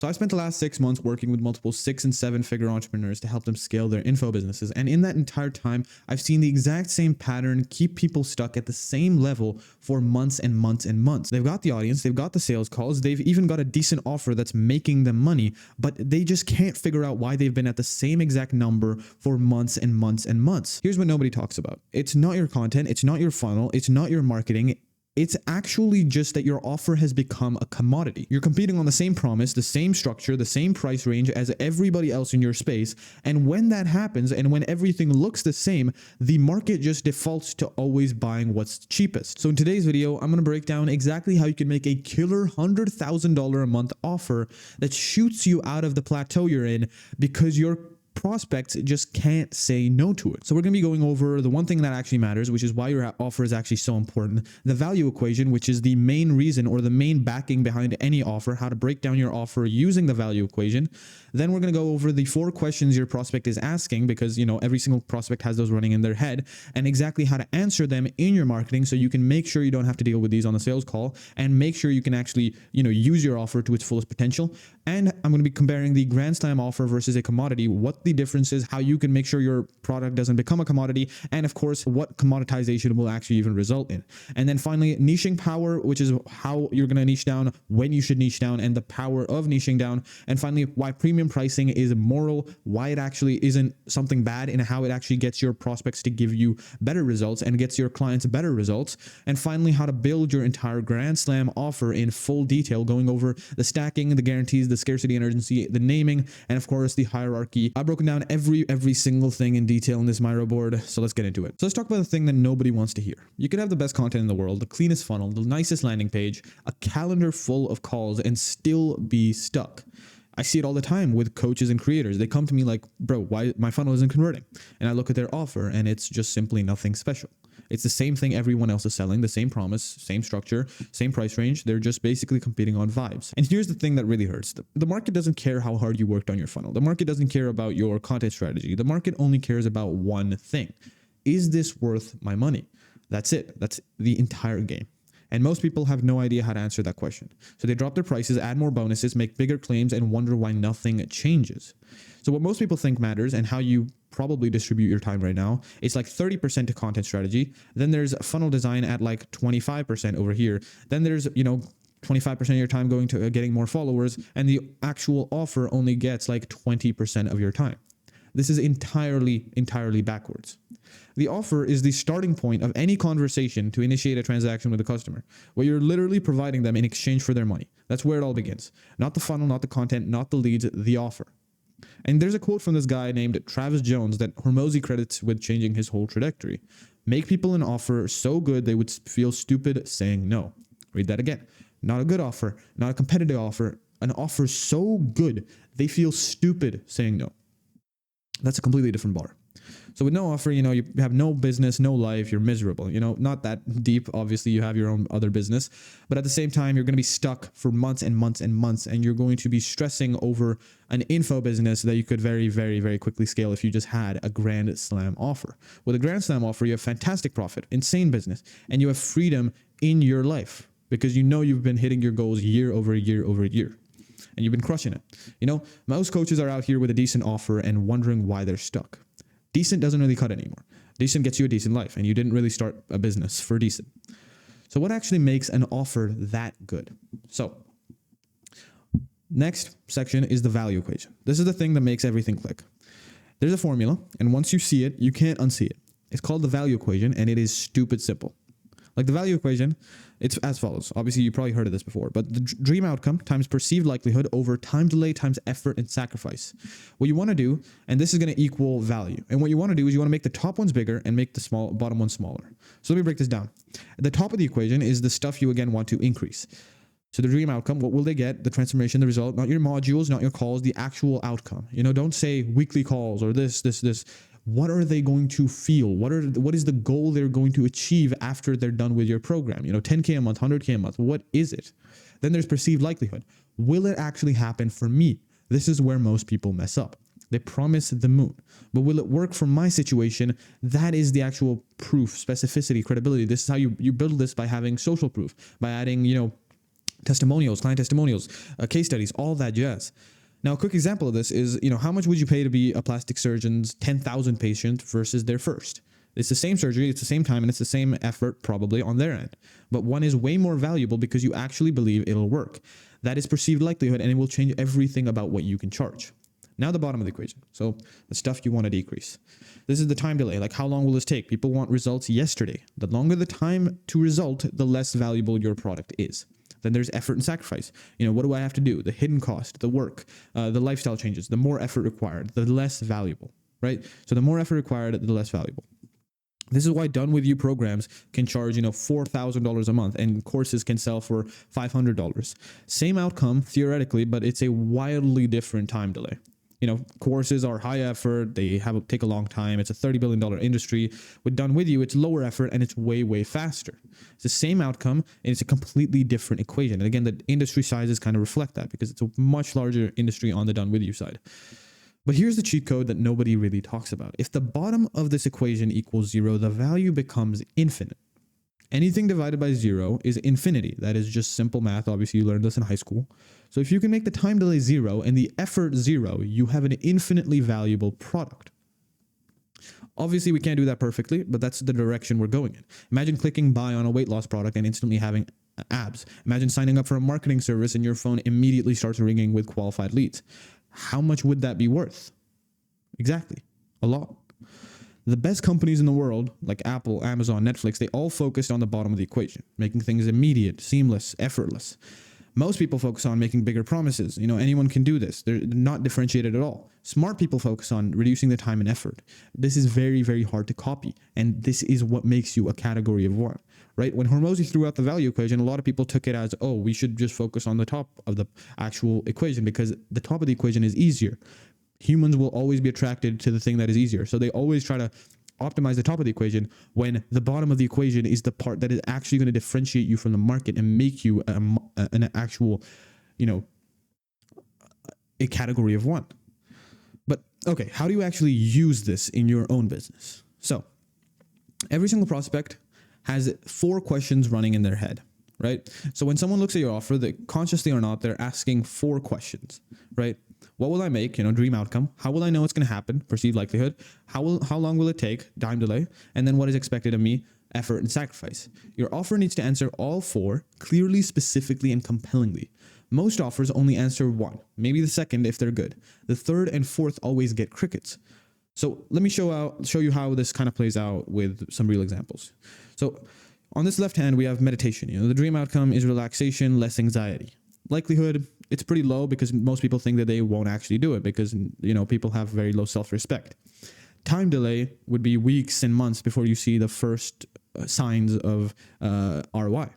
So I spent the last 6 months working with multiple 6 and 7 figure entrepreneurs to help them scale their info businesses. And in that entire time, I've seen the exact same pattern keep people stuck at the same level for months and months and months. They've got the audience, they've got the sales calls, they've even got a decent offer that's making them money, but they just can't figure out why they've been at the same exact number for months and months and months. Here's what nobody talks about. It's not your content, it's not your funnel, it's not your marketing. It's actually just that your offer has become a commodity. You're competing on the same promise, the same structure, the same price range as everybody else in your space. And when that happens and when everything looks the same, the market just defaults to always buying what's cheapest. So in today's video, I'm going to break down exactly how you can make a killer $100,000 a month offer that shoots you out of the plateau you're in because your prospects just can't say no to it. So we're going to be going over the one thing that actually matters, which is why your offer is actually so important, the value equation, which is the main reason or the main backing behind any offer, how to break down your offer using the value equation. Then we're going to go over the 4 questions your prospect is asking, because every single prospect has those running in their head, and exactly how to answer them in your marketing so you can make sure you don't have to deal with these on the sales call and make sure you can actually use your offer to its fullest potential. And I'm going to be comparing the Grand Slam offer versus a commodity, what the difference is, how you can make sure your product doesn't become a commodity, and of course, what commoditization will actually even result in. And then finally, niching power, which is how you're going to niche down, when you should niche down, and the power of niching down. And finally, why premium pricing is immoral, why it actually isn't something bad, and how it actually gets your prospects to give you better results and gets your clients better results. And finally, how to build your entire Grand Slam offer in full detail, going over the stacking, the guarantees, the scarcity and urgency, the naming, and of course the hierarchy. I've broken down every single thing in detail in this Miro board, so let's get into it. So let's talk about the thing that nobody wants to hear. You could have the best content in the world, the cleanest funnel, the nicest landing page, a calendar full of calls, and still be stuck. I see it all the time with coaches and creators. They come to me like, bro, why my funnel isn't converting? And I look at their offer and it's just simply nothing special. It's the same thing everyone else is selling, the same promise, same structure, same price range. They're just basically competing on vibes. And here's the thing that really hurts. The market doesn't care how hard you worked on your funnel. The market doesn't care about your content strategy. The market only cares about one thing. Is this worth my money? That's it. That's the entire game. And most people have no idea how to answer that question. So they drop their prices, add more bonuses, make bigger claims, and wonder why nothing changes. So what most people think matters, and how you probably distribute your time right now, it's like 30% to content strategy. Then there's funnel design at like 25% over here. Then there's, 25% of your time going to getting more followers, and the actual offer only gets like 20% of your time. This is entirely backwards. The offer is the starting point of any conversation to initiate a transaction with a customer, where you're literally providing them in exchange for their money. That's where it all begins. Not the funnel, not the content, not the leads, the offer. And there's a quote from this guy named Travis Jones that Hormozi credits with changing his whole trajectory. Make people an offer so good they would feel stupid saying no. Read that again. Not a good offer, not a competitive offer, an offer so good they feel stupid saying no. That's a completely different bar. So with no offer, you have no business, no life, you're miserable. Not that deep. Obviously, you have your own other business, but at the same time, you're going to be stuck for months and months and months, and you're going to be stressing over an info business that you could very, very, very quickly scale if you just had a Grand Slam offer. With a Grand Slam offer, you have fantastic profit, insane business, and you have freedom in your life because you've been hitting your goals year over year over year. And you've been crushing it. Most coaches are out here with a decent offer and wondering why they're stuck. Decent doesn't really cut anymore. Decent gets you a decent life, and you didn't really start a business for decent. So what actually makes an offer that good? So next section is the value equation. This is the thing that makes everything click. There's a formula, and once you see it, you can't unsee it. It's called the value equation, and it is stupid simple. Like the value equation, it's as follows. Obviously, you probably heard of this before, but the dream outcome times perceived likelihood over time delay times effort and sacrifice. What you want to do, and this is going to equal value. And what you want to do is you want to make the top ones bigger and make the bottom ones smaller. So let me break this down. At the top of the equation is the stuff you again want to increase. So the dream outcome, what will they get? The transformation, the result, not your modules, not your calls, the actual outcome. Don't say weekly calls or this. What are they going to feel? What is the goal they're going to achieve after they're done with your program? 10K a month, 100K a month. What is it? Then there's perceived likelihood. Will it actually happen for me? This is where most people mess up. They promise the moon, but will it work for my situation? That is the actual proof, specificity, credibility. This is how you build this, by having social proof, by adding, testimonials, client testimonials, case studies, all that jazz. Now, a quick example of this is, how much would you pay to be a plastic surgeon's 10,000 patient versus their first? It's the same surgery, it's the same time, and it's the same effort probably on their end. But one is way more valuable because you actually believe it'll work. That is perceived likelihood, and it will change everything about what you can charge. Now the bottom of the equation. So the stuff you want to decrease. This is the time delay. Like, how long will this take? People want results yesterday. The longer the time to result, the less valuable your product is. Then there's effort and sacrifice. What do I have to do? The hidden cost, the work, the lifestyle changes, the more effort required, the less valuable, right? So the more effort required, the less valuable. This is why Done With You programs can charge, $4,000 a month, and courses can sell for $500. Same outcome theoretically, but it's a wildly different time delay. Courses are high effort. They take a long time. It's a $30 billion industry. With Done With You, it's lower effort and it's way, way faster. It's the same outcome and it's a completely different equation. And again, the industry sizes kind of reflect that because it's a much larger industry on the Done With You side. But here's the cheat code that nobody really talks about. If the bottom of this equation equals 0, the value becomes infinite. Anything divided by 0 is infinity. That is just simple math. Obviously, you learned this in high school. So if you can make the time delay 0 and the effort 0, you have an infinitely valuable product. Obviously, we can't do that perfectly, but that's the direction we're going in. Imagine clicking buy on a weight loss product and instantly having abs. Imagine signing up for a marketing service and your phone immediately starts ringing with qualified leads. How much would that be worth? Exactly. A lot. The best companies in the world, like Apple, Amazon, Netflix, they all focused on the bottom of the equation, making things immediate, seamless, effortless. Most people focus on making bigger promises. Anyone can do this. They're not differentiated at all. Smart people focus on reducing the time and effort. This is very, very hard to copy. And this is what makes you a category of one, right? When Hormozi threw out the value equation, a lot of people took it as, we should just focus on the top of the actual equation because the top of the equation is easier. Humans will always be attracted to the thing that is easier. So they always try to optimize the top of the equation when the bottom of the equation is the part that is actually going to differentiate you from the market and make you an actual, a category of one. But okay, how do you actually use this in your own business? So every single prospect has 4 questions running in their head, right? So when someone looks at your offer, they consciously or not, they're asking 4 questions, right? What will I make? Dream outcome. How will I know it's going to happen? Perceived likelihood. How long will it take? Time delay. And then what is expected of me? Effort and sacrifice. Your offer needs to answer all 4 clearly, specifically, and compellingly. Most offers only answer 1, maybe the second if they're good. The third and fourth always get crickets. So let me show you how this kind of plays out with some real examples. So on this left hand, we have meditation. The dream outcome is relaxation, less anxiety. Likelihood, it's pretty low because most people think that they won't actually do it because, people have very low self-respect. Time delay would be weeks and months before you see the first signs of ROI.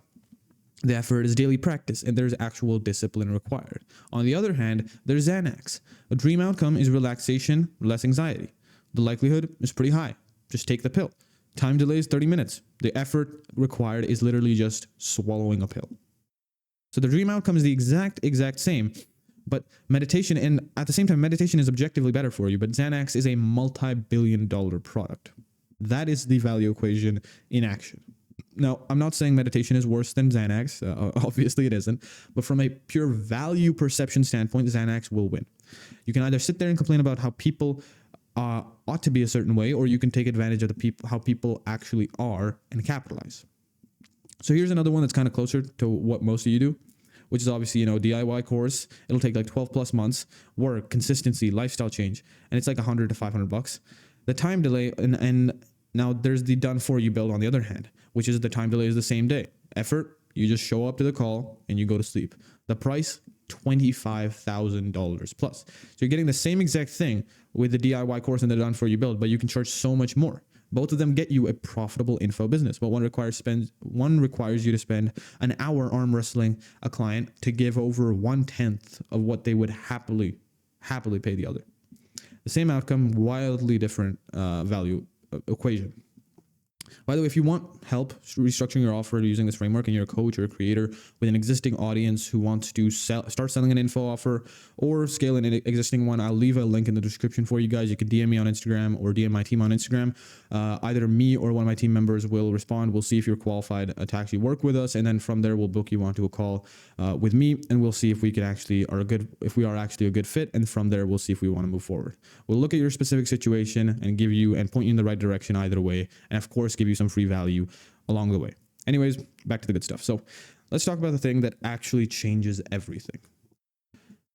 The effort is daily practice and there's actual discipline required. On the other hand, there's Xanax. A dream outcome is relaxation, less anxiety. The likelihood is pretty high. Just take the pill. Time delay is 30 minutes. The effort required is literally just swallowing a pill. So the dream outcome is the exact same, but meditation, and at the same time, meditation is objectively better for you, but Xanax is a multi-billion-dollar product. That is the value equation in action. Now, I'm not saying meditation is worse than Xanax. Obviously it isn't, but from a pure value perception standpoint, Xanax will win. You can either sit there and complain about how people ought to be a certain way, or you can take advantage of how people actually are and capitalize. So here's another one that's kind of closer to what most of you do, which is obviously, DIY course. It'll take like 12 plus months, work, consistency, lifestyle change. And it's like $100 to $500. The time delay, and now there's the done for you build on the other hand, which is the time delay is the same day. Effort, you just show up to the call and you go to sleep. The price, $25,000 plus. So you're getting the same exact thing with the DIY course and the done for you build, but you can charge so much more. Both of them get you a profitable info business, but one requires you to spend an hour arm wrestling a client to give over 1/10 of what they would happily pay the other. The same outcome, wildly different value equation. By the way, if you want help restructuring your offer using this framework and you're a coach or a creator with an existing audience who wants to start selling an info offer or scale an existing one, I'll leave a link in the description for you guys. You can DM me on Instagram or DM my team on Instagram. Either me or one of my team members will respond. We'll see if you're qualified to actually work with us. And then from there, we'll book you onto a call with me, and we'll see if we can actually if we are actually a good fit. And from there, we'll see if we want to move forward. We'll look at your specific situation and give you and point you in the right direction either way. And of course, give you some free value along the way. Anyways, back to the good stuff. So let's talk about the thing that actually changes everything.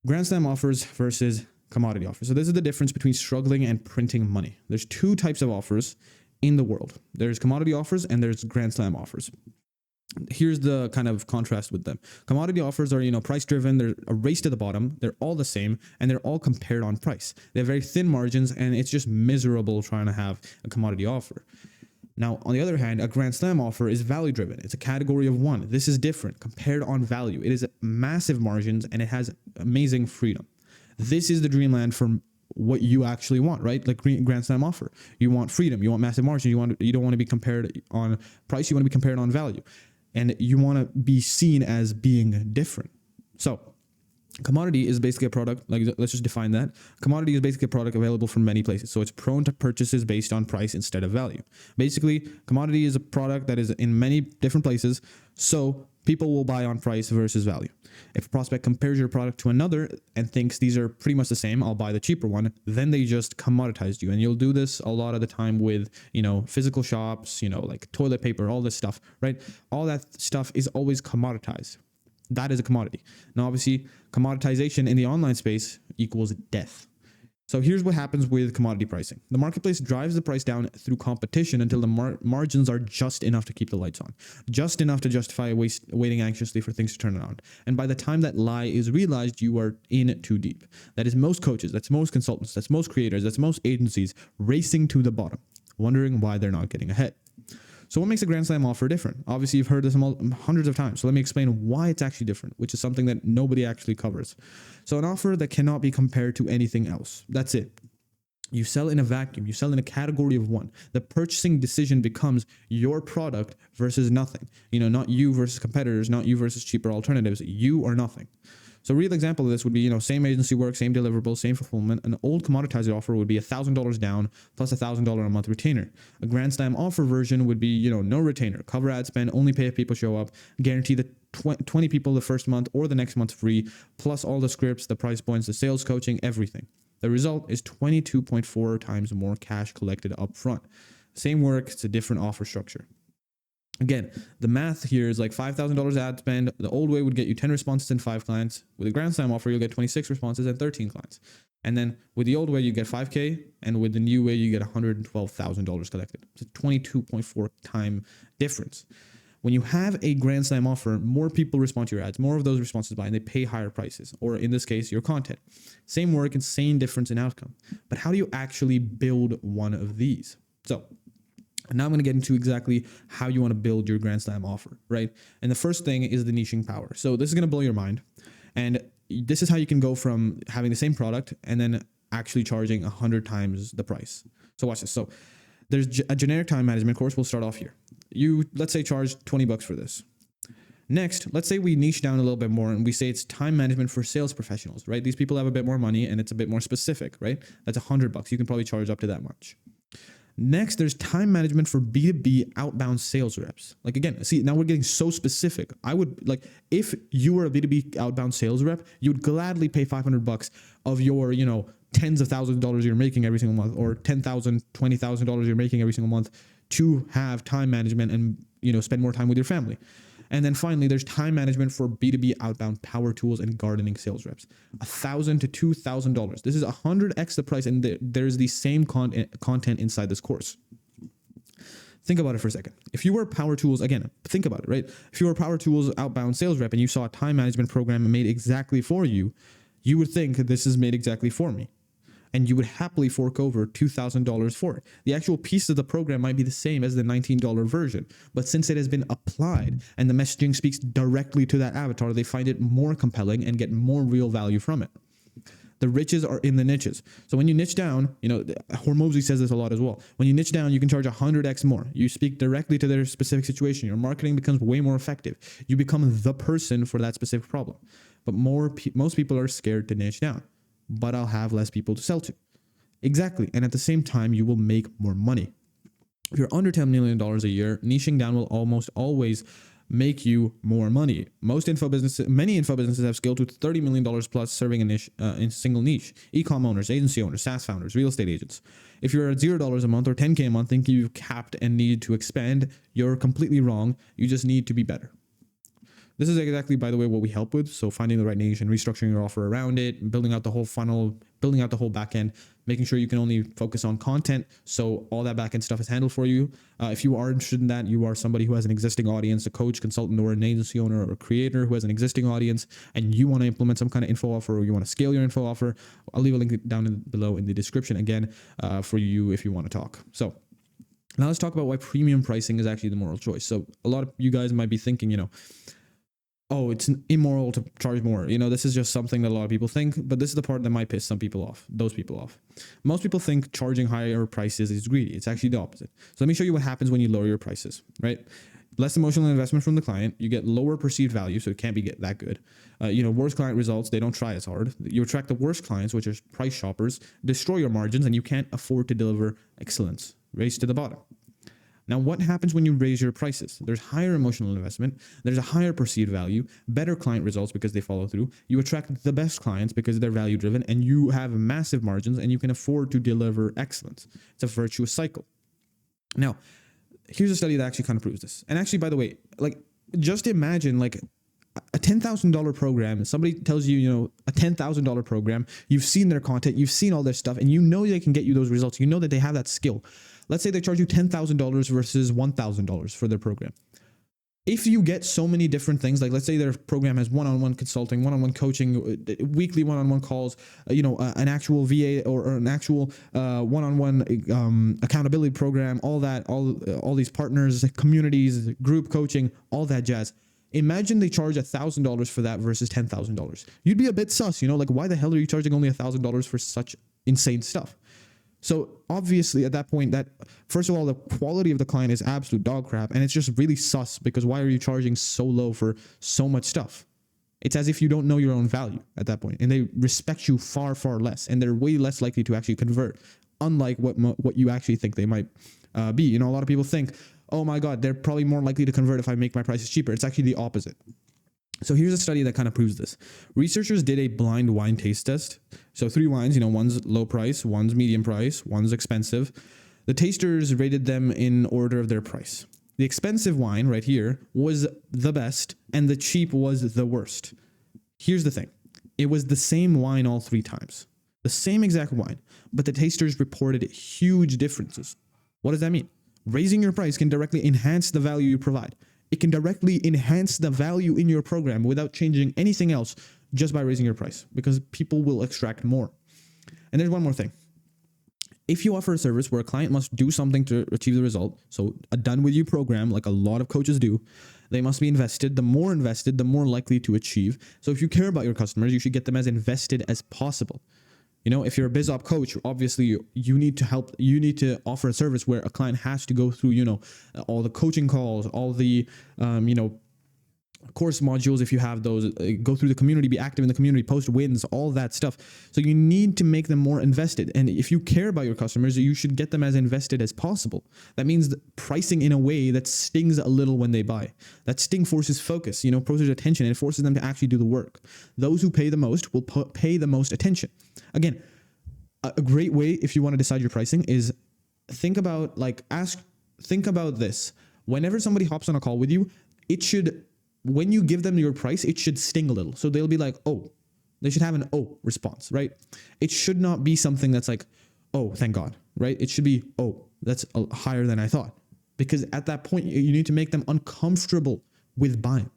Grand Slam offers versus commodity offers. So this is the difference between struggling and printing money. There's two types of offers in the world. There's commodity offers and there's Grand Slam offers. Here's the kind of contrast with them. Commodity offers are, price driven. They're a race to the bottom. They're all the same and they're all compared on price. They have very thin margins and it's just miserable trying to have a commodity offer. Now, on the other hand, a Grand Slam offer is value driven. It's a category of one. This is different compared on value. It is massive margins and it has amazing freedom. This is the dreamland for what you actually want, right? Like Grand Slam offer. You want freedom. You want massive margin. You don't want to be compared on price. You want to be compared on value. And you want to be seen as being different. So commodity is basically a product, like let's just define that. Commodity is basically a product available from many places. So it's prone to purchases based on price instead of value. Basically, commodity is a product that is in many different places. So people will buy on price versus value. If a prospect compares your product to another and thinks these are pretty much the same, I'll buy the cheaper one, then they just commoditized you. And you'll do this a lot of the time with, physical shops, like toilet paper, all this stuff, right? All that stuff is always commoditized. That is a commodity. Now, obviously, commoditization in the online space equals death. So here's what happens with commodity pricing. The marketplace drives the price down through competition until the margins are just enough to keep the lights on, just enough to justify waiting anxiously for things to turn around. And by the time that lie is realized, you are in too deep. That is most coaches, that's most consultants, that's most creators, that's most agencies racing to the bottom, wondering why they're not getting ahead. So what makes a Grand Slam offer different? Obviously, you've heard this hundreds of times. So let me explain why it's actually different, which is something that nobody actually covers. So an offer that cannot be compared to anything else. That's it. You sell in a vacuum. You sell in a category of one. The purchasing decision becomes your product versus nothing. Not you versus competitors, not you versus cheaper alternatives. You or nothing. So a real example of this would be, same agency work, same deliverables, same fulfillment. An old commoditized offer would be $1,000 down plus $1,000 a month retainer. A Grand Slam offer version would be, no retainer, cover ad spend, only pay if people show up, guarantee the 20 people the first month or the next month free, plus all the scripts, the price points, the sales coaching, everything. The result is 22.4 times more cash collected up front. Same work, it's a different offer structure. Again, the math here is like $5,000 ad spend. The old way would get you 10 responses and 5 clients. With a Grand Slam offer, you'll get 26 responses and 13 clients. And then with the old way, you get 5K. And with the new way, you get $112,000 collected. It's a 22.4 time difference. When you have a Grand Slam offer, more people respond to your ads. More of those responses buy and they pay higher prices. Or in this case, your content. Same work and same difference in outcome. But how do you actually build one of these? So now I'm going to get into exactly how you want to build your Grand Slam offer, right? And the first thing is the niching power. So this is going to blow your mind. And this is how you can go from having the same product and then actually charging 100 times the price. So watch this. So there's a generic time management course. We'll start off here. Let's say, charge $20 for this. Next, let's say we niche down a little bit more and we say it's time management for sales professionals, right? These people have a bit more money and it's a bit more specific, right? That's $100. You can probably charge up to that much. Next, there's time management for B2B outbound sales reps. Like, again, see, now we're getting so specific. I would, like, if you were a B2B outbound sales rep, you would gladly pay $500 of your, tens of thousands of dollars you're making every single month, or $10,000, $20,000 you're making every single month to have time management and, spend more time with your family. And then finally, there's time management for B2B outbound power tools and gardening sales reps. $1,000 to $2,000. This is 100x the price, and there's the same content inside this course. Think about it for a second. If you were Power Tools, again, think about it, right? If you were Power Tools outbound sales rep and you saw a time management program made exactly for you, you would think this is made exactly for me. And you would happily fork over $2,000 for it. The actual piece of the program might be the same as the $19 version, but since it has been applied and the messaging speaks directly to that avatar, they find it more compelling and get more real value from it. The riches are in the niches. So when you niche down, Hormozy says this a lot as well. When you niche down, you can charge 100x more. You speak directly to their specific situation. Your marketing becomes way more effective. You become the person for that specific problem. But most people are scared to niche down. But I'll have less people to sell to. Exactly. And at the same time, you will make more money. If you're under $10 million a year, niching down will almost always make you more money. Many info businesses have scaled to $30 million plus, serving a niche in a single niche. E-com owners, agency owners, SaaS founders, real estate agents. If you're at $0 a month or $10K a month thinking you've capped and need to expand, you're completely wrong. You just need to be better. This is exactly, by the way, what we help with. So finding the right niche and restructuring your offer around it, building out the whole funnel, building out the whole back end, making sure you can only focus on content. So all that back end stuff is handled for you. If you are interested in that, you are somebody who has an existing audience, a coach, consultant, or an agency owner or a creator who has an existing audience, and you want to implement some kind of info offer, or you want to scale your info offer, I'll leave a link down below in the description again for you if you want to talk. So now let's talk about why premium pricing is actually the moral choice. So a lot of you guys might be thinking, oh, it's immoral to charge more. This is just something that a lot of people think, but this is the part that might piss those people off. Most people think charging higher prices is greedy. It's actually the opposite. So let me show you what happens when you lower your prices, right? Less emotional investment from the client. You get lower perceived value, so it can't be that good. Worse client results. They don't try as hard. You attract the worst clients, which are price shoppers, destroy your margins, and you can't afford to deliver excellence. Race to the bottom. Now, what happens when you raise your prices? There's higher emotional investment. There's a higher perceived value, better client results because they follow through. You attract the best clients because they're value driven, and you have massive margins and you can afford to deliver excellence. It's a virtuous cycle. Now, here's a study that actually kind of proves this. And actually, by the way, just imagine a $10,000 program. Somebody tells you, a $10,000 program, you've seen their content, you've seen all their stuff, and you know they can get you those results. You know that they have that skill. Let's say they charge you $10,000 versus $1,000 for their program. If you get so many different things, let's say their program has one-on-one consulting, one-on-one coaching, weekly one-on-one calls, an actual VA or an actual one-on-one accountability program, all these partners, communities, group coaching, all that jazz. Imagine they charge $1,000 for that versus $10,000. You'd be a bit sus, why the hell are you charging only $1,000 for such insane stuff? So obviously at that point, first of all, the quality of the client is absolute dog crap, and it's just really sus because why are you charging so low for so much stuff? It's as if you don't know your own value at that point, and they respect you far, far less, and they're way less likely to actually convert, unlike what you actually think they might be. A lot of people think, oh my God, they're probably more likely to convert if I make my prices cheaper. It's actually the opposite. So here's a study that kind of proves this. Researchers did a blind wine taste test. So 3 wines, one's low price, one's medium price, one's expensive. The tasters rated them in order of their price. The expensive wine right here was the best and the cheap was the worst. Here's the thing. It was the same wine all 3 times. The same exact wine, but the tasters reported huge differences. What does that mean? Raising your price can directly enhance the value you provide. It can directly enhance the value in your program without changing anything else just by raising your price because people will extract more. And there's one more thing. If you offer a service where a client must do something to achieve the result, so a done with you program, like a lot of coaches do, they must be invested. The more invested, the more likely to achieve. So if you care about your customers, you should get them as invested as possible. If you're a BizOp coach, obviously you need to help. You need to offer a service where a client has to go through, all the coaching calls, all the, course modules, if you have those, go through the community, be active in the community, post wins, all that stuff. So you need to make them more invested. And if you care about your customers, you should get them as invested as possible. That means pricing in a way that stings a little when they buy. That sting forces focus, forces attention, and it forces them to actually do the work. Those who pay the most will pay the most attention. Again, a great way if you want to decide your pricing is think about this. Whenever somebody hops on a call with you, when you give them your price, it should sting a little. So they'll be like, oh, they should have an oh response, right? It should not be something that's like, oh, thank God, right? It should be, oh, that's higher than I thought. Because at that point, you need to make them uncomfortable with buying.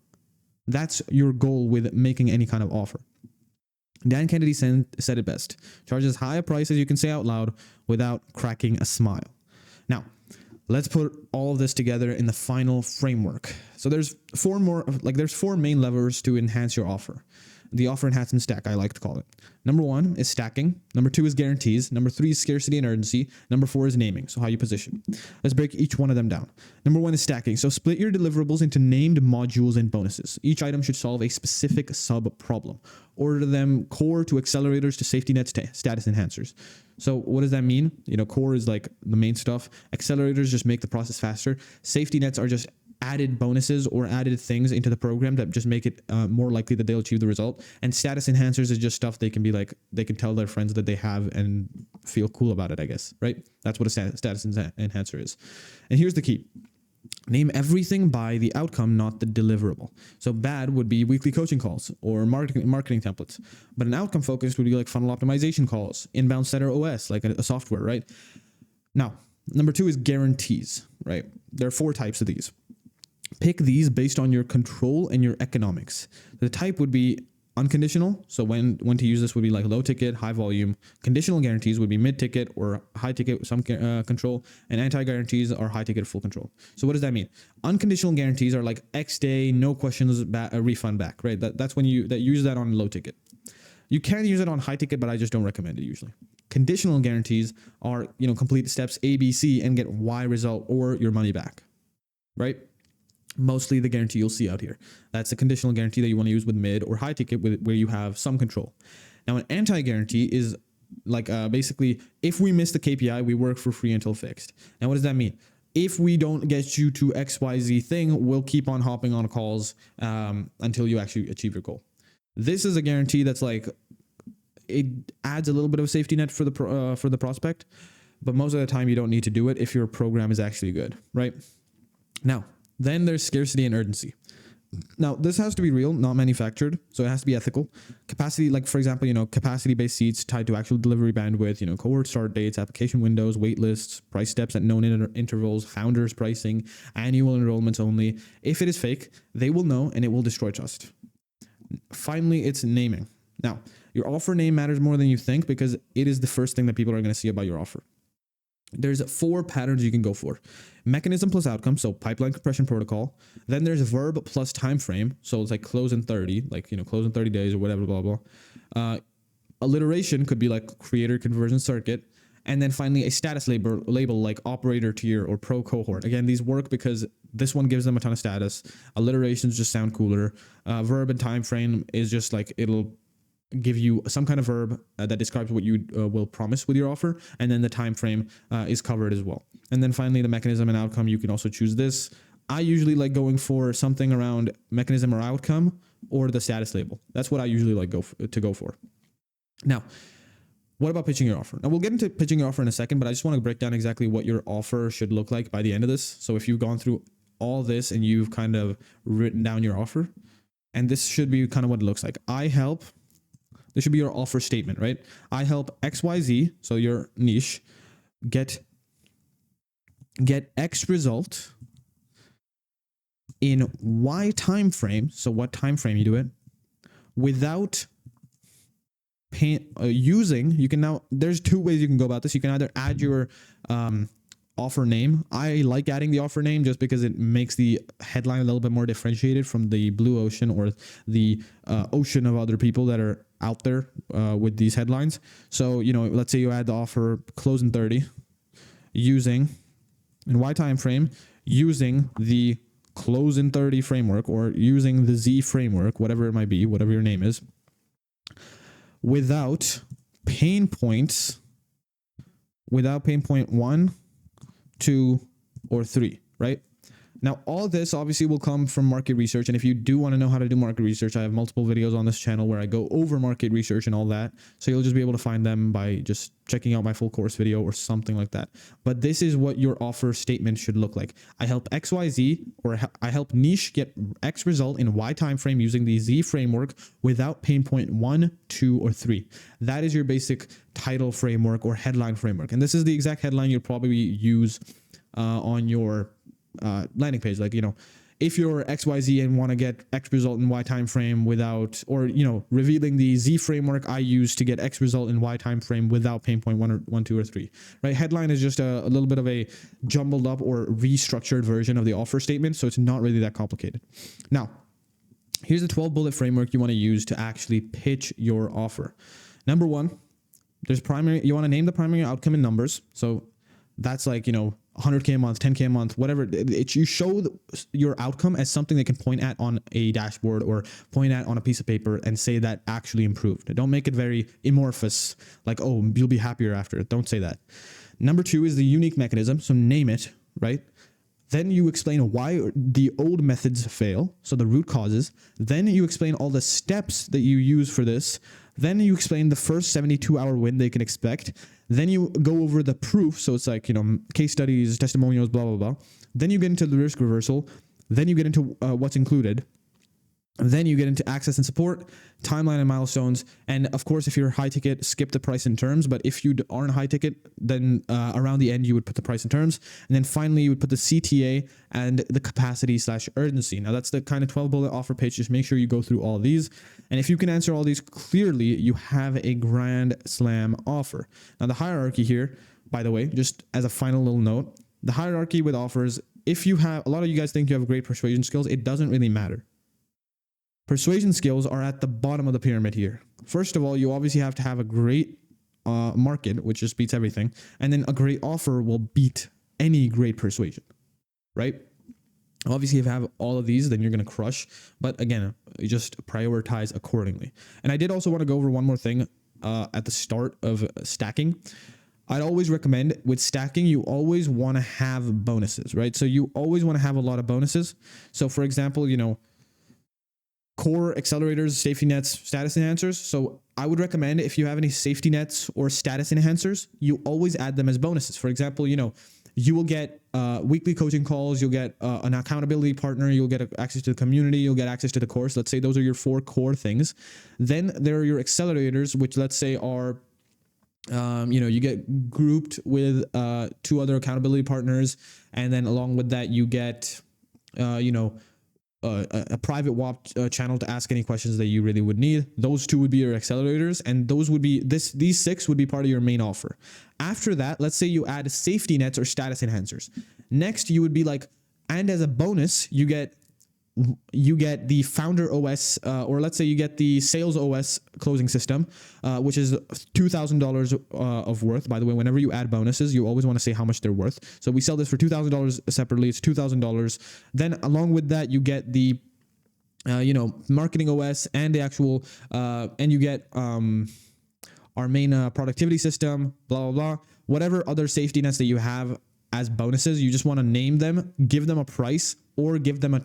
That's your goal with making any kind of offer. Dan Kennedy said it best. Charge as high a price as you can say out loud without cracking a smile. Now, let's put all of this together in the final framework. So there's 4 main levers to enhance your offer. the offer enhancement stack, I like to call it. Number 1 is stacking. Number 2 is guarantees. Number 3 is scarcity and urgency. Number 4 is naming, so how you position. Let's break each one of them down. Number 1 is stacking. So split your deliverables into named modules and bonuses. Each item should solve a specific sub-problem. Order them core to accelerators to safety nets to status enhancers. So what does that mean? Core is like the main stuff. Accelerators just make the process faster. Safety nets are just added bonuses or added things into the program that just make it more likely that they'll achieve the result. And status enhancers is just stuff they can can tell their friends that they have and feel cool about it, I guess, right? That's what a status enhancer is. And here's the key. Name everything by the outcome, not the deliverable. So bad would be weekly coaching calls or marketing templates. But an outcome focused would be like funnel optimization calls, inbound setter OS, like a software, right? Now, number 2 is guarantees, right? There are 4 types of these. Pick these based on your control and your economics. The type would be unconditional. So when to use this would be like low ticket, high volume. Conditional guarantees would be mid ticket or high ticket with some control. And anti-guarantees are high ticket, full control. So what does that mean? Unconditional guarantees are like X day, no questions, refund back, right? That's when you use that on low ticket. You can use it on high ticket, but I just don't recommend it usually. Conditional guarantees are, complete steps A, B, C and get Y result or your money back, right? Mostly the guarantee you'll see out here. That's a conditional guarantee that you want to use with mid or high ticket where you have some control. Now, an anti-guarantee is like basically, if we miss the KPI, we work for free until fixed. Now, what does that mean? If we don't get you to XYZ thing, we'll keep on hopping on calls until you actually achieve your goal. This is a guarantee that's like, it adds a little bit of a safety net for the prospect, but most of the time you don't need to do it if your program is actually good, right? Now, then there's scarcity and urgency. Now, this has to be real, not manufactured, so it has to be ethical. Capacity, like for example, capacity-based seats tied to actual delivery bandwidth, cohort start dates, application windows, wait lists, price steps at known intervals, founders pricing, annual enrollments only. If it is fake, they will know and it will destroy trust. Finally, it's naming. Now, your offer name matters more than you think because it is the first thing that people are going to see about your offer. There's 4 patterns you can go for. Mechanism plus outcome, so pipeline compression protocol. Then there's verb plus time frame, so it's like close in 30, close in 30 days or whatever, blah, blah. Alliteration could be like creator conversion circuit. And then finally a status label like operator tier or pro cohort. Again, these work because this one gives them a ton of status. Alliterations just sound cooler. Verb and time frame is just like it'll give you some kind of verb that describes what you will promise with your offer, and then the time frame is covered as well. And then finally the mechanism and outcome, you can also choose this. I usually like going for something around mechanism or outcome or the status label. That's what I usually like to go for. Now, what about pitching your offer? Now we'll get into pitching your offer in a second, but I just want to break down exactly what your offer should look like by the end of this. So if you've gone through all this and you've kind of written down your offer, and this should be kind of what it looks like. This should be your offer statement, right? I help XYZ, so your niche, get X result in Y time frame, so what time frame you do it, without there's 2 ways you can go about this. You can either add your offer name. I like adding the offer name just because it makes the headline a little bit more differentiated from the blue ocean or the ocean of other people that are out there with these headlines. So, let's say you add the offer close in 30 using in Y time frame, using the close in 30 framework or using the Z framework, whatever it might be, whatever your name is, without pain point 1, 2, or 3, right? Now, all this obviously will come from market research. And if you do want to know how to do market research, I have multiple videos on this channel where I go over market research and all that. So you'll just be able to find them by just checking out my full course video or something like that. But this is what your offer statement should look like. I help XYZ, or I help niche get X result in Y time frame using the Z framework without pain point 1, 2, or 3. That is your basic title framework or headline framework. And this is the exact headline you'll probably use on your landing page. Like, if you're XYZ and want to get X result in Y time frame without, or, revealing the Z framework I use to get X result in Y time frame without pain point 1, 2, or 3, right? Headline is just a little bit of a jumbled up or restructured version of the offer statement. So it's not really that complicated. Now, Here's the 12 bullet framework you want to use to actually pitch your offer. Number one, there's primary, you want to name the primary outcome in numbers. So that's like, 100K a month, 10K a month, whatever. You show your outcome as something they can point at on a dashboard or point at on a piece of paper and say that actually improved. Don't make it very amorphous, like, oh, you'll be happier after. Don't say that. Number two is the unique mechanism. So name it, right? Then you explain why the old methods fail, so the root causes. Then you explain all the steps that you use for this. Then you explain the first 72-hour win they can expect. Then you go over the proof, so it's like, case studies, testimonials, blah, blah, blah. Then you get into the risk reversal. Then you get into what's included. Then you get into access and support, timeline and milestones. And of course, if you're high ticket, skip the price and terms. But if you aren't high ticket, then around the end, you would put the price and terms. And then finally, you would put the CTA and the capacity/urgency. Now, that's the kind of 12 bullet offer pitch. Just make sure you go through all these. And if you can answer all these clearly, you have a grand slam offer. Now, the hierarchy here, by the way, just as a final little note, the hierarchy with offers, if you have, a lot of you guys think you have great persuasion skills, it doesn't really matter. Persuasion skills are at the bottom of the pyramid here. First of all, you obviously have to have a great market, which just beats everything. And then a great offer will beat any great persuasion, right? Obviously, if you have all of these, then you're going to crush. But again, you just prioritize accordingly. And I did also want to go over one more thing at the start of stacking. I'd always recommend with stacking, you always want to have bonuses, right? So you always want to have a lot of bonuses. So for example, core accelerators, safety nets, status enhancers. So I would recommend if you have any safety nets or status enhancers, you always add them as bonuses. For example, you will get weekly coaching calls, you'll get an accountability partner, you'll get access to the community, you'll get access to the course. Let's say those are your 4 core things. Then there are your accelerators, which let's say are, you get grouped with 2 other accountability partners. And then along with that, you get, a private WAP channel to ask any questions that you really would need. Those 2 would be your accelerators, and those would be these 6 would be part of your main offer. After that, let's say you add safety nets or status enhancers. Next, you would be like, and as a bonus, you get the Founder OS, or let's say you get the Sales OS closing system, which is $2,000 of worth. By the way, whenever you add bonuses, you always want to say how much they're worth. So we sell this for $2,000 separately. It's $2,000. Then along with that, you get the, Marketing OS and the actual, and you get our main productivity system, blah, blah, blah. Whatever other safety nets that you have as bonuses, you just want to name them, give them a price, or give them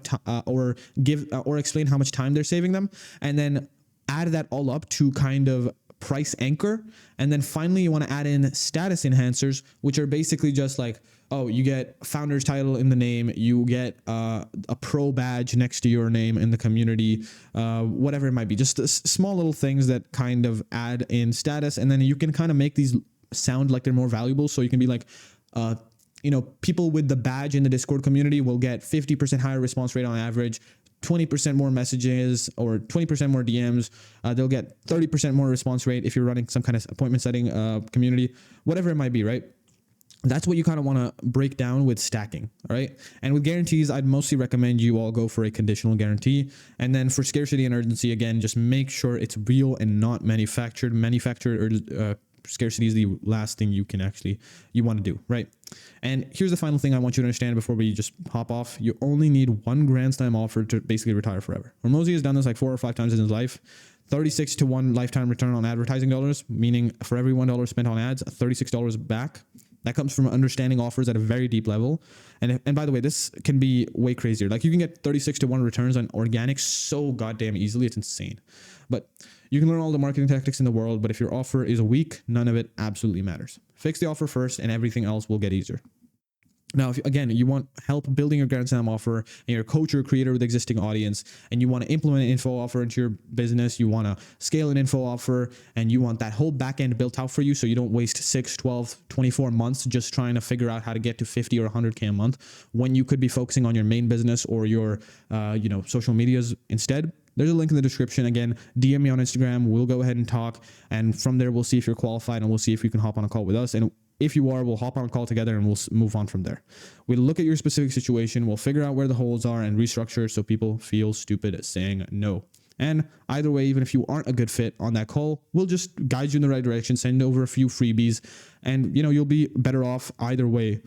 or explain how much time they're saving them, and then add that all up to kind of price anchor. And then finally, you want to add in status enhancers, which are basically just like, oh, you get founder's title in the name, you get a pro badge next to your name in the community, whatever it might be, just small little things that kind of add in status. And then you can kind of make these sound like they're more valuable. So you can be like, people with the badge in the Discord community will get 50% higher response rate on average, 20% more messages or 20% more DMs. They'll get 30% more response rate if you're running some kind of appointment setting community, whatever it might be, right? That's what you kind of want to break down with stacking, all right? And with guarantees, I'd mostly recommend you all go for a conditional guarantee. And then for scarcity and urgency, again, just make sure it's real and not manufactured. Scarcity is the last thing you want to do, right? And here's the final thing I want you to understand before we just hop off. You only need 1 grand slam offer to basically retire forever. Hormozi has done this like 4 or 5 times in his life. 36 to 1 lifetime return on advertising dollars, meaning for every $1 spent on ads, $36 back. That comes from understanding offers at a very deep level. And by the way, this can be way crazier. Like you can get 36 to 1 returns on organic so goddamn easily. It's insane. But you can learn all the marketing tactics in the world, but if your offer is weak, none of it absolutely matters. Fix the offer first and everything else will get easier. Now, if you want help building your Grand Slam offer and you're a coach or a creator with existing audience and you want to implement an info offer into your business, you want to scale an info offer and you want that whole back end built out for you so you don't waste 6, 12, 24 months just trying to figure out how to get to 50 or 100K a month when you could be focusing on your main business or your, social medias instead. There's a link in the description. Again, DM me on Instagram. We'll go ahead and talk. And from there, we'll see if you're qualified and we'll see if you can hop on a call with us. And If you are, we'll hop on a call together and we'll move on from there. We'll look at your specific situation. We'll figure out where the holes are and restructure so people feel stupid saying no. And either way, even if you aren't a good fit on that call, we'll just guide you in the right direction, send over a few freebies, and you'll be better off either way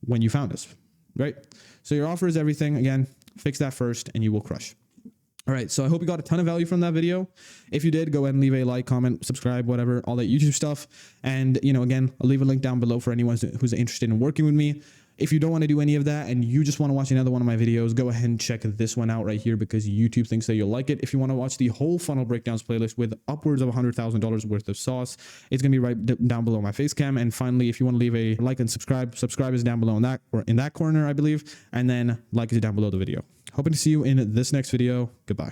when you found us, right? So your offer is everything. Again, fix that first and you will crush. All right, so I hope you got a ton of value from that video. If you did, go ahead and leave a like, comment, subscribe, whatever, all that YouTube stuff. And, again, I'll leave a link down below for anyone who's interested in working with me. If you don't want to do any of that and you just want to watch another one of my videos, go ahead and check this one out right here because YouTube thinks that you'll like it. If you want to watch the whole funnel breakdowns playlist with upwards of $100,000 worth of sauce, it's going to be right down below my face cam. And finally, if you want to leave a like and subscribe is down below in that corner, I believe. And then like is down below the video. Hoping to see you in this next video. Goodbye.